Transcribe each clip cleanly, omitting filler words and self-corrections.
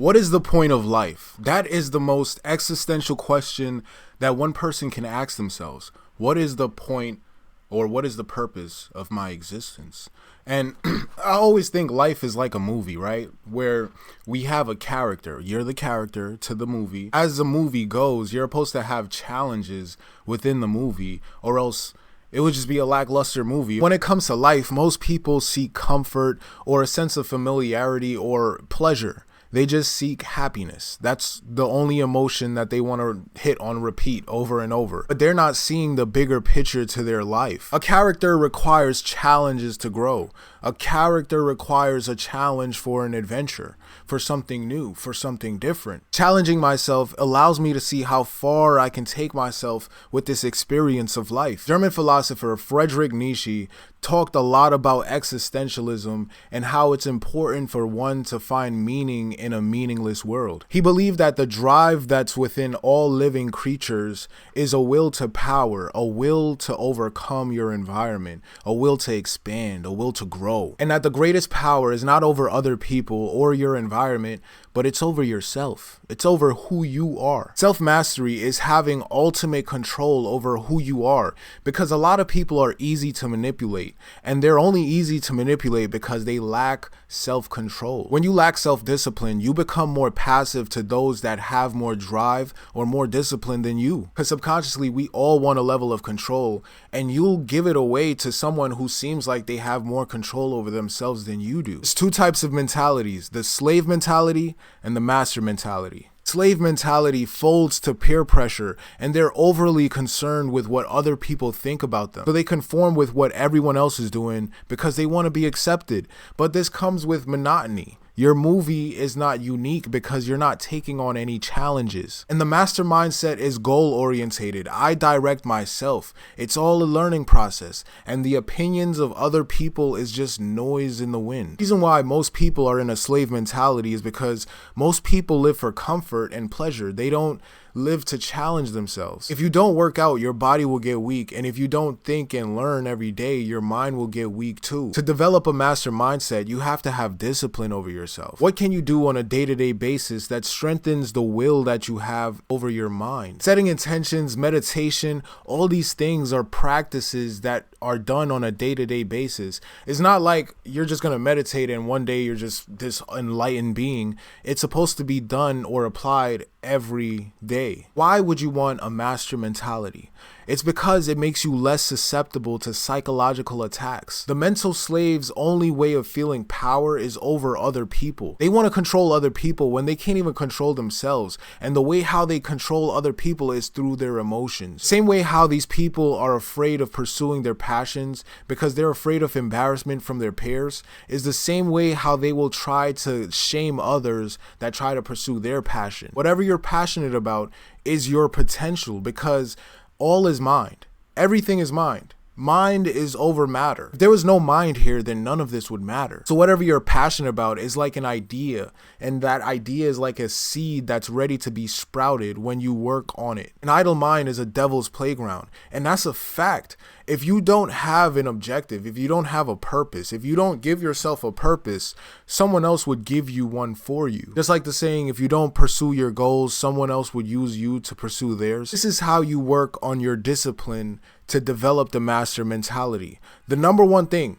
What is the point of life? That is the most existential question that one person can ask themselves. What is the point or what is the purpose of my existence? And I always think life is like a movie, right? Where we have a character. You're the character to the movie. As the movie goes, you're supposed to have challenges within the movie, or else it would just be a lackluster movie. When it comes to life, most people seek comfort or a sense of familiarity or pleasure. They just seek happiness. That's the only emotion that they want to hit on repeat over and over. But they're not seeing the bigger picture to their life. A character requires challenges to grow. A character requires a challenge for an adventure, for something new, for something different. Challenging myself allows me to see how far I can take myself with this experience of life. German philosopher Friedrich Nietzsche talked a lot about existentialism and how it's important for one to find meaning in a meaningless world. He believed that the drive that's within all living creatures is a will to power, a will to overcome your environment, a will to expand, a will to grow. And that the greatest power is not over other people or your environment, but it's over yourself. It's over who you are. Self-mastery is having ultimate control over who you are, because a lot of people are easy to manipulate, and they're only easy to manipulate because they lack self-control. When you lack self-discipline, you become more passive to those that have more drive or more discipline than you. Because subconsciously, we all want a level of control, and you'll give it away to someone who seems like they have more control over themselves than you do. There's two types of mentalities: the slave mentality and the master mentality. Slave mentality folds to peer pressure, and they're overly concerned with what other people think about them. So they conform with what everyone else is doing because they want to be accepted. But this comes with monotony. Your movie is not unique because you're not taking on any challenges. And the master mindset is goal orientated. I direct myself. It's all a learning process. And the opinions of other people is just noise in the wind. The reason why most people are in a slave mentality is because most people live for comfort and pleasure. They don't live to challenge themselves. If you don't work out, your body will get weak. And if you don't think and learn every day, your mind will get weak too. To develop a master mindset, you have to have discipline over yourself. What can you do on a day-to-day basis that strengthens the will that you have over your mind? Setting intentions, meditation, all these things are practices that are done on a day-to-day basis. It's not like you're just going to meditate and one day you're just this enlightened being. It's supposed to be done or applied every day. Why would you want a master mentality? It's because it makes you less susceptible to psychological attacks. The mental slave's only way of feeling power is over other people. They want to control other people when they can't even control themselves. And the way how they control other people is through their emotions. Same way how these people are afraid of pursuing their passions because they're afraid of embarrassment from their peers is the same way how they will try to shame others that try to pursue their passion. Whatever you're passionate about is your potential, because all is mind. Everything is mind. Mind is over matter. If there was no mind here, then none of this would matter. So whatever you're passionate about is like an idea, and that idea is like a seed that's ready to be sprouted when you work on it. An idle mind is a devil's playground, and that's a fact. If you don't have an objective, if you don't have a purpose, if you don't give yourself a purpose, someone else would give you one for you. Just like the saying, if you don't pursue your goals, someone else would use you to pursue theirs. This is how you work on your discipline to develop the master mentality. The number one thing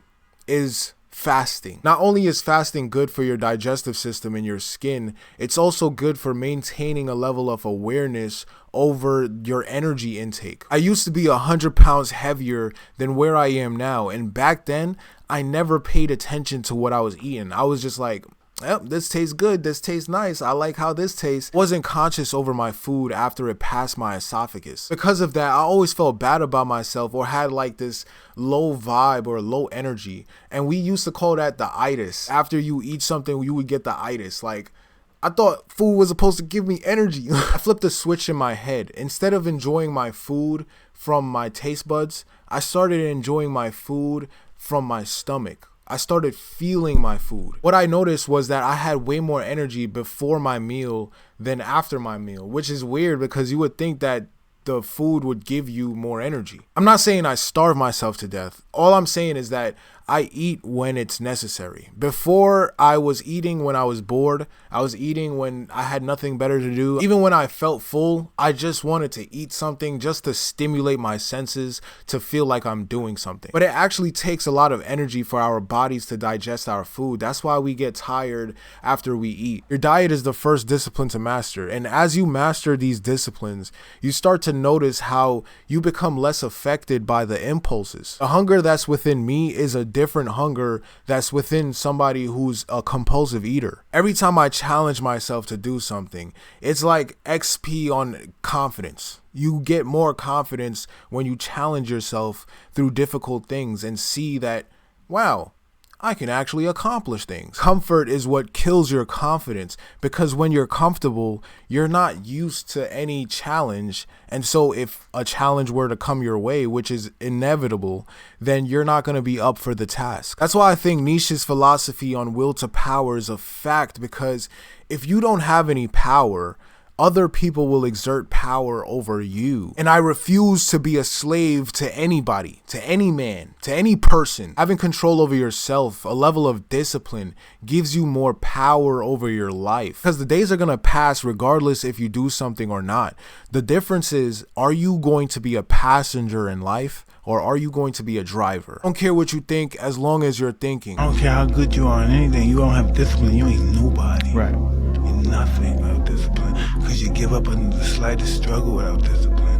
is fasting. Not only is fasting good for your digestive system and your skin, it's also good for maintaining a level of awareness over your energy intake. I used to be 100 pounds heavier than where I am now, and back then I never paid attention to what I was eating. I was just like, yep, this tastes good, this tastes nice, I like how this tastes. Wasn't conscious over my food after it passed my esophagus. Because of that, I always felt bad about myself or had like this low vibe or low energy. And we used to call that the itis. After you eat something, you would get the itis. Like, I thought food was supposed to give me energy. I flipped a switch in my head. Instead of enjoying my food from my taste buds, I started enjoying my food from my stomach. I started feeling my food. What I noticed was that I had way more energy before my meal than after my meal, which is weird because you would think that the food would give you more energy. I'm not saying I starve myself to death. All I'm saying is that I eat when it's necessary. Before, I was eating when I was bored. I was eating when I had nothing better to do. Even when I felt full, I just wanted to eat something just to stimulate my senses, to feel like I'm doing something. But it actually takes a lot of energy for our bodies to digest our food. That's why we get tired after we eat. Your diet is the first discipline to master. And as you master these disciplines, you start to notice how you become less affected by the impulses. The hunger that's within me is a different hunger that's within somebody who's a compulsive eater. Every time I challenge myself to do something, it's like XP on confidence. You get more confidence when you challenge yourself through difficult things and see that, wow, I can actually accomplish things. Comfort is what kills your confidence, because when you're comfortable, you're not used to any challenge. And so if a challenge were to come your way, which is inevitable, then you're not going to be up for the task. That's why I think Nietzsche's philosophy on will to power is a fact, because if you don't have any power, other people will exert power over you. And I refuse to be a slave to anybody, to any man, to any person. Having control over yourself, a level of discipline, gives you more power over your life. Because the days are going to pass regardless if you do something or not. The difference is, are you going to be a passenger in life, or are you going to be a driver? I don't care what you think, as long as you're thinking. I don't care how good you are in anything. You don't have discipline, you ain't nobody. Right. You're nothing without discipline. Because you give up under the slightest struggle without discipline.